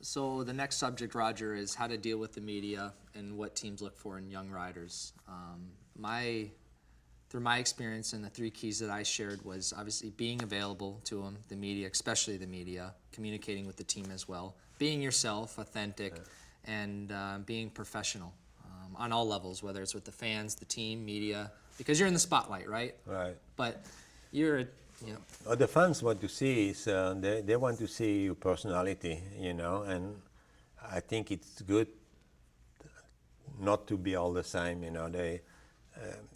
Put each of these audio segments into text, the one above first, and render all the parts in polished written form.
So the next subject, Roger, is how to deal with the media and what teams look for in young riders. Through my experience, and the three keys that I shared was obviously being available to them, the media, especially the media, communicating with the team as well, being yourself, authentic, and being professional on all levels, whether it's with the fans, the team, media, because you're in the spotlight, right? Right. But you're, What the fans want to see is they want to see your personality, and I think it's good not to be all the same,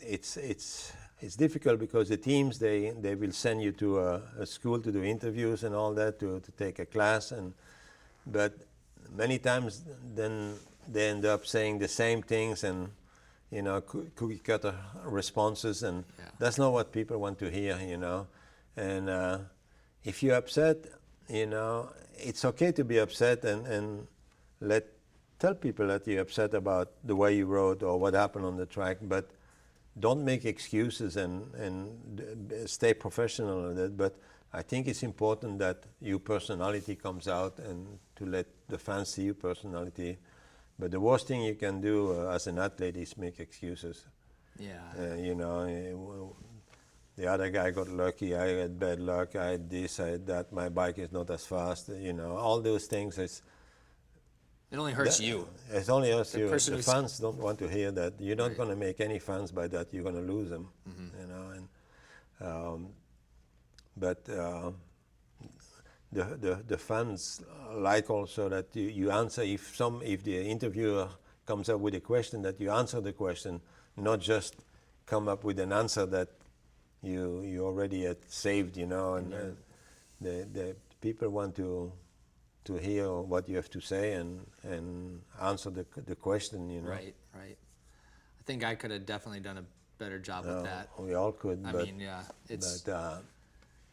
it's difficult because the teams they will send you to a school to do interviews and all that to take a class, but many times then they end up saying the same things and cookie cutter responses, and that's not what people want to hear, and if you're upset, it's okay to be upset and tell people that you're upset about the way you rode or what happened on the track, but don't make excuses and stay professional in it. But I think it's important that your personality comes out and to let the fans see your personality. But the worst thing you can do as an athlete is make excuses. Yeah. The other guy got lucky, I had bad luck, I had this, I had that, my bike is not as fast, all those things. It only hurts you. It only hurts The you. person The who's- fans don't want to hear that. You're not Right. going to make any fans by that. You're going to lose them. But the fans like also that you answer if the interviewer comes up with a question, that you answer the question, not just come up with an answer that you already had saved. And the people want to hear what you have to say and answer the question, Right. I think I could have definitely done a better job with that. We all could. I but, mean, yeah, it's but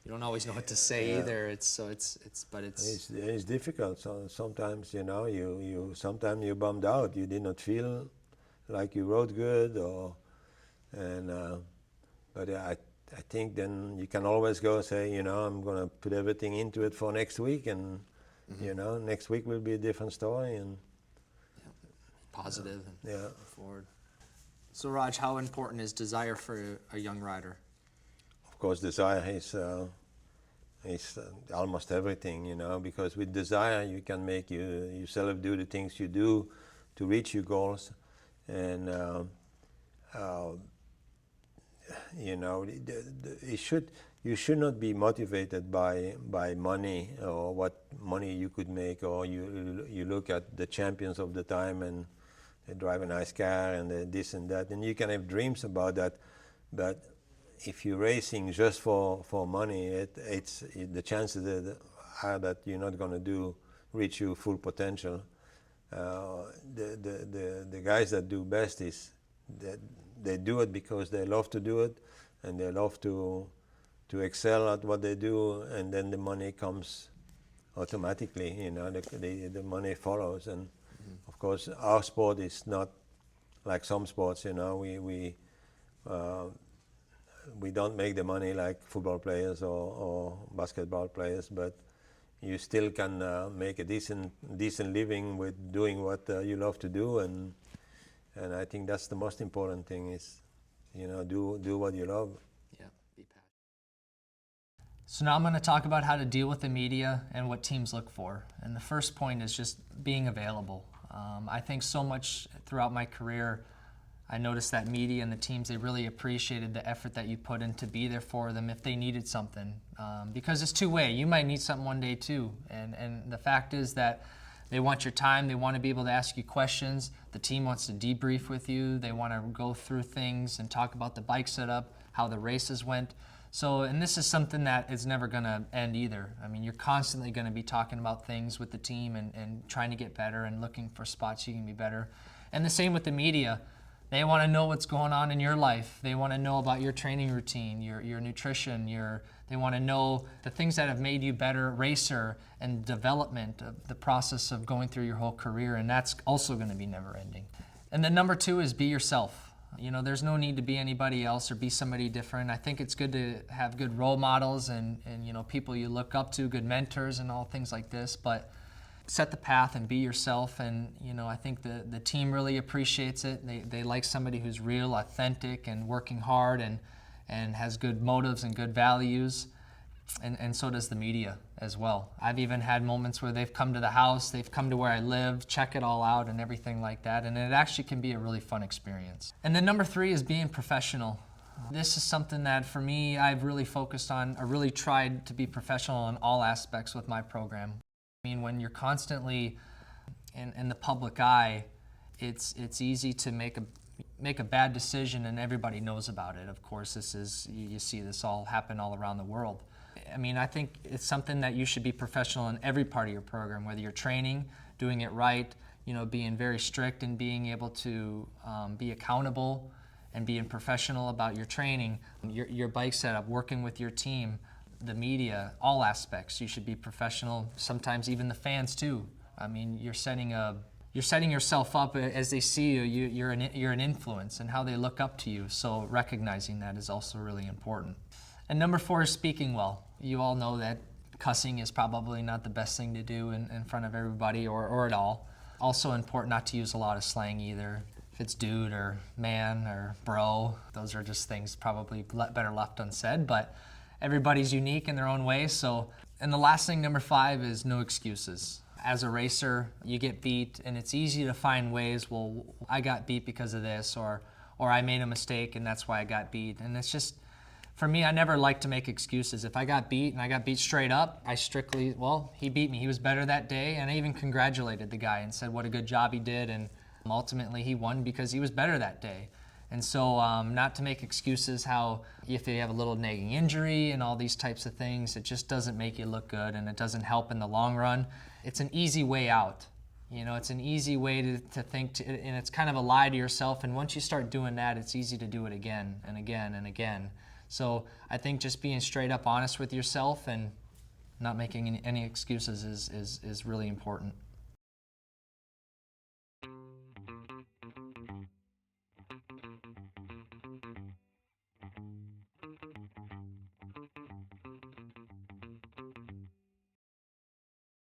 you don't always know what to say either. It's difficult. So sometimes sometimes you're bummed out. You did not feel like you rode good, but I think then you can always go say, I'm going to put everything into it for next week, and next week will be a different story, and positive and yeah. forward. So Raj, how important is desire for a young rider? Of course, desire is almost everything, because with desire you can make yourself do the things you do to reach your goals, and you should not be motivated by money or what money you could make, or you look at the champions of the time and they drive a nice car and this and that, and you can have dreams about that, but if you're racing just for money, the chances are that you're not going to reach your full potential. The guys that do best is that they do it because they love to do it, and they love to excel at what they do, and then the money comes automatically. The money follows, and of course our sport is not like some sports. We don't make the money like football players or basketball players, but you still can make a decent living with doing what you love to do, and I think that's the most important thing is, do what you love. Yeah, be passionate. So now I'm going to talk about how to deal with the media and what teams look for. And the first point is just being available. I think so much throughout my career, I noticed that media and the teams, they really appreciated the effort that you put in to be there for them if they needed something. Because it's two-way. You might need something one day too. And the fact is that they want your time. They want to be able to ask you questions. The team wants to debrief with you. They want to go through things and talk about the bike setup, how the races went. So, and this is something that is never going to end either. I mean, you're constantly going to be talking about things with the team and trying to get better and looking for spots you can be better. And the same with the media. They want to know what's going on in your life. They want to know about your training routine, your nutrition, they want to know the things that have made you better racer and development of the process of going through your whole career, and that's also going to be never ending. And then number two is be yourself. There's no need to be anybody else or be somebody different. I think it's good to have good role models and people you look up to, good mentors and all things like this, but set the path and be yourself. And I think the team really appreciates it. They like somebody who's real, authentic, and working hard, and has good motives and good values. And so does the media as well. I've even had moments where they've come to the house, they've come to where I live, check it all out and everything like that, and it actually can be a really fun experience. And then number 3 is being professional. This is something that for me I've really focused on, or really tried to be professional in all aspects with my program. I mean, when you're constantly in the public eye, it's easy to make a bad decision, and everybody knows about it. Of course, you see this all happen all around the world. I mean, I think it's something that you should be professional in every part of your program, whether you're training, doing it right, being very strict and being able to be accountable and being professional about your training, your bike setup, working with your team, the media, all aspects. You should be professional, sometimes even the fans too. I mean, you're setting yourself up as they see you. You're an influence, and how they look up to you. So recognizing that is also really important. And number 4 is speaking well. You all know that cussing is probably not the best thing to do in front of everybody or at all. Also important not to use a lot of slang either. If it's dude or man or bro, those are just things probably better left unsaid, but everybody's unique in their own way. So, and the last thing, number 5, is no excuses. As a racer, you get beat, and it's easy to find ways, well, I got beat because of this, or I made a mistake and that's why I got beat. And it's just, for me, I never like to make excuses. If I got beat and I got beat straight up, I strictly, well, he beat me. He was better that day, and I even congratulated the guy and said what a good job he did, and ultimately he won because he was better that day. And so not to make excuses how if you have a little nagging injury and all these types of things, it just doesn't make you look good, and it doesn't help in the long run. It's an easy way out. It's an easy way to think, and it's kind of a lie to yourself, and once you start doing that, it's easy to do it again and again and again. So I think just being straight up honest with yourself and not making any excuses is really important.